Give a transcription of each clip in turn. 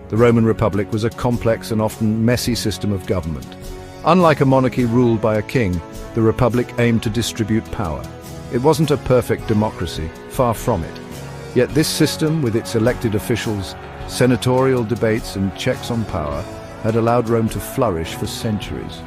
The Roman Republic was a complex and often messy system of government. Unlike a monarchy ruled by a king, the Republic aimed to distribute power. It wasn't a perfect democracy, far from it. Yet this system, with its elected officials, senatorial debates and checks on power, had allowed Rome to flourish for centuries.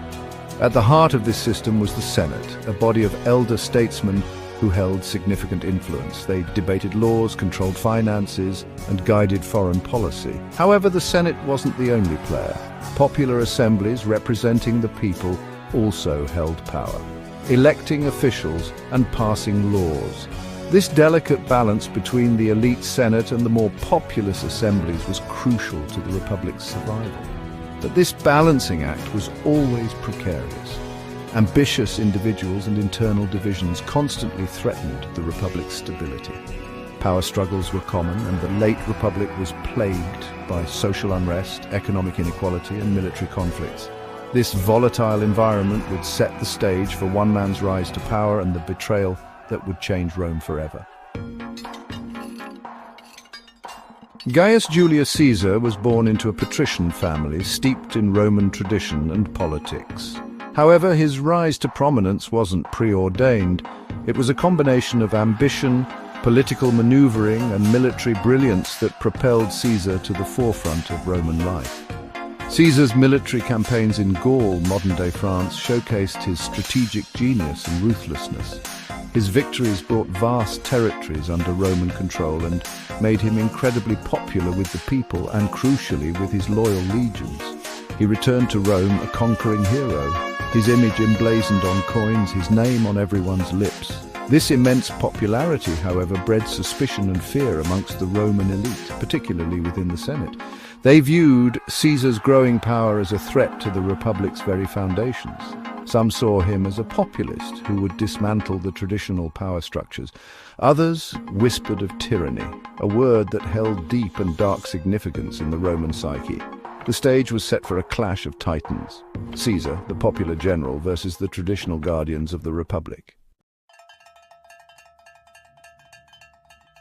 At the heart of this system was the Senate, a body of elder statesmen who held significant influence. They debated laws, controlled finances, and guided foreign policy. However, the Senate wasn't the only player. Popular assemblies representing the people also held power, electing officials and passing laws. This delicate balance between the elite Senate and the more populous assemblies was crucial to the Republic's survival. But this balancing act was always precarious. Ambitious individuals and internal divisions constantly threatened the Republic's stability. Power struggles were common, and the late Republic was plagued by social unrest, economic inequality, and military conflicts. This volatile environment would set the stage for one man's rise to power and the betrayal that would change Rome forever. Gaius Julius Caesar was born into a patrician family steeped in Roman tradition and politics. However, his rise to prominence wasn't preordained. It was a combination of ambition, political maneuvering, and military brilliance that propelled Caesar to the forefront of Roman life. Caesar's military campaigns in Gaul, modern-day France, showcased his strategic genius and ruthlessness. His victories brought vast territories under Roman control and made him incredibly popular with the people and, crucially, with his loyal legions. He returned to Rome a conquering hero, his image emblazoned on coins, his name on everyone's lips. This immense popularity, however, bred suspicion and fear amongst the Roman elite, particularly within the Senate. They viewed Caesar's growing power as a threat to the Republic's very foundations. Some saw him as a populist who would dismantle the traditional power structures. Others whispered of tyranny, a word that held deep and dark significance in the Roman psyche. The stage was set for a clash of titans: Caesar, the popular general, versus the traditional guardians of the Republic.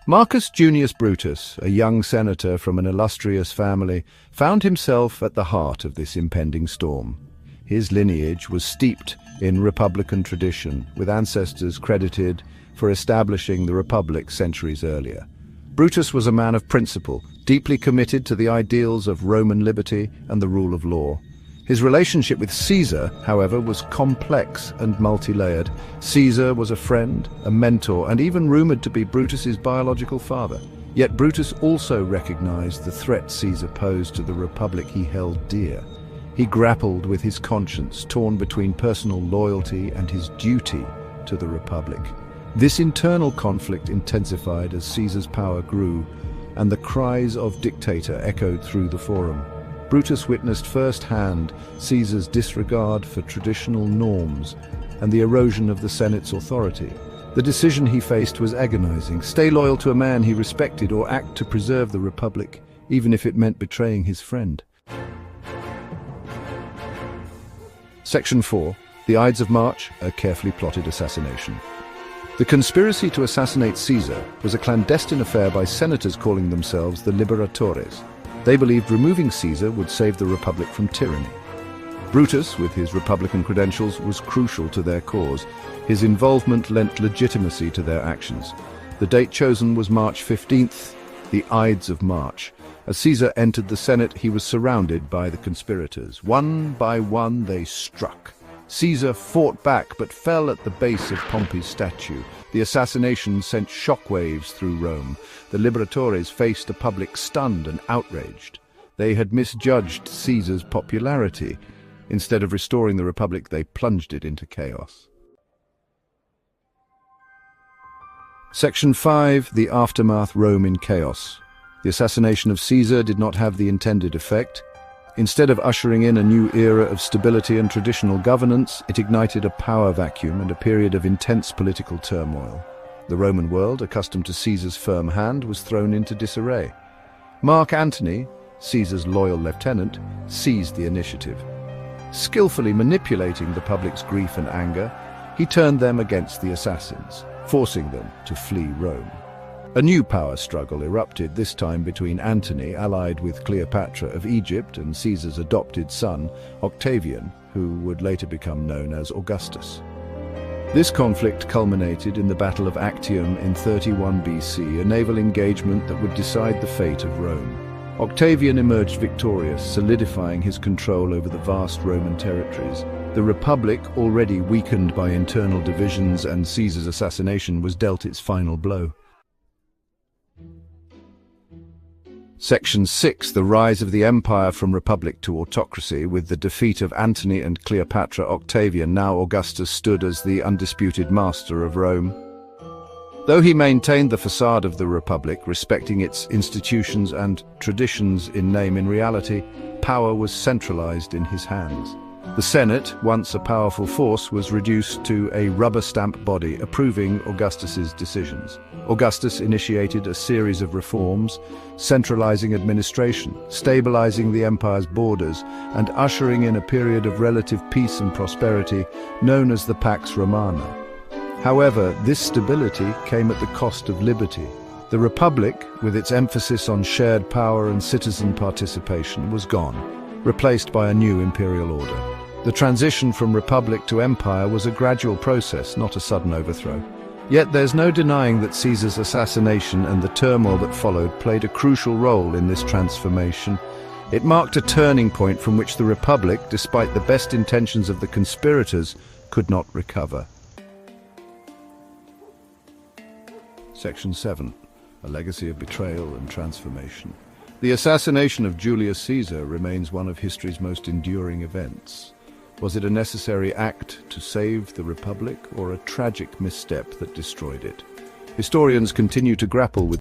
Marcus Junius Brutus, a young senator from an illustrious family, found himself at the heart of this impending storm. His lineage was steeped in Republican tradition, with ancestors credited for establishing the Republic centuries earlier. Brutus was a man of principle, deeply committed to the ideals of Roman liberty and the rule of law. His relationship with Caesar, however, was complex and multi-layered. Caesar was a friend, a mentor, and even rumored to be Brutus's biological father. Yet Brutus also recognized the threat Caesar posed to the Republic he held dear. He grappled with his conscience, torn between personal loyalty and his duty to the Republic. This internal conflict intensified as Caesar's power grew, and the cries of dictator echoed through the forum. Brutus witnessed firsthand Caesar's disregard for traditional norms and the erosion of the Senate's authority. The decision he faced was agonizing: stay loyal to a man he respected or act to preserve the Republic, even if it meant betraying his friend. Section 4. The Ides of March, a carefully plotted assassination. The conspiracy to assassinate Caesar was a clandestine affair by senators calling themselves the Liberatores. They believed removing Caesar would save the Republic from tyranny. Brutus, with his Republican credentials, was crucial to their cause. His involvement lent legitimacy to their actions. The date chosen was March 15th, the Ides of March. As Caesar entered the Senate, he was surrounded by the conspirators. One by one, they struck. Caesar fought back, but fell at the base of Pompey's statue. The assassination sent shockwaves through Rome. The Liberatores faced a public stunned and outraged. They had misjudged Caesar's popularity. Instead of restoring the Republic, they plunged it into chaos. Section 5. The Aftermath: Rome in Chaos. The assassination of Caesar did not have the intended effect. Instead of ushering in a new era of stability and traditional governance, it ignited a power vacuum and a period of intense political turmoil. The Roman world, accustomed to Caesar's firm hand, was thrown into disarray. Mark Antony, Caesar's loyal lieutenant, seized the initiative. Skillfully manipulating the public's grief and anger, he turned them against the assassins, forcing them to flee Rome. A new power struggle erupted, this time between Antony, allied with Cleopatra of Egypt, and Caesar's adopted son, Octavian, who would later become known as Augustus. This conflict culminated in the Battle of Actium in 31 BC, a naval engagement that would decide the fate of Rome. Octavian emerged victorious, solidifying his control over the vast Roman territories. The Republic, already weakened by internal divisions and Caesar's assassination, was dealt its final blow. Section 6. The rise of the empire from republic to autocracy. With the defeat of Antony and Cleopatra, Octavian, now Augustus, stood as the undisputed master of Rome. Though he maintained the facade of the republic, respecting its institutions and traditions in name, in reality, power was centralized in his hands. The Senate, once a powerful force, was reduced to a rubber-stamp body approving Augustus's decisions. Augustus initiated a series of reforms, centralizing administration, stabilizing the empire's borders, and ushering in a period of relative peace and prosperity known as the Pax Romana. However, this stability came at the cost of liberty. The Republic, with its emphasis on shared power and citizen participation, was gone, replaced by a new imperial order. The transition from republic to empire was a gradual process, not a sudden overthrow. Yet there's no denying that Caesar's assassination and the turmoil that followed played a crucial role in this transformation. It marked a turning point from which the Republic, despite the best intentions of the conspirators, could not recover. Section 7. A legacy of betrayal and transformation. The assassination of Julius Caesar remains one of history's most enduring events. Was it a necessary act to save the Republic, or a tragic misstep that destroyed it? Historians continue to grapple with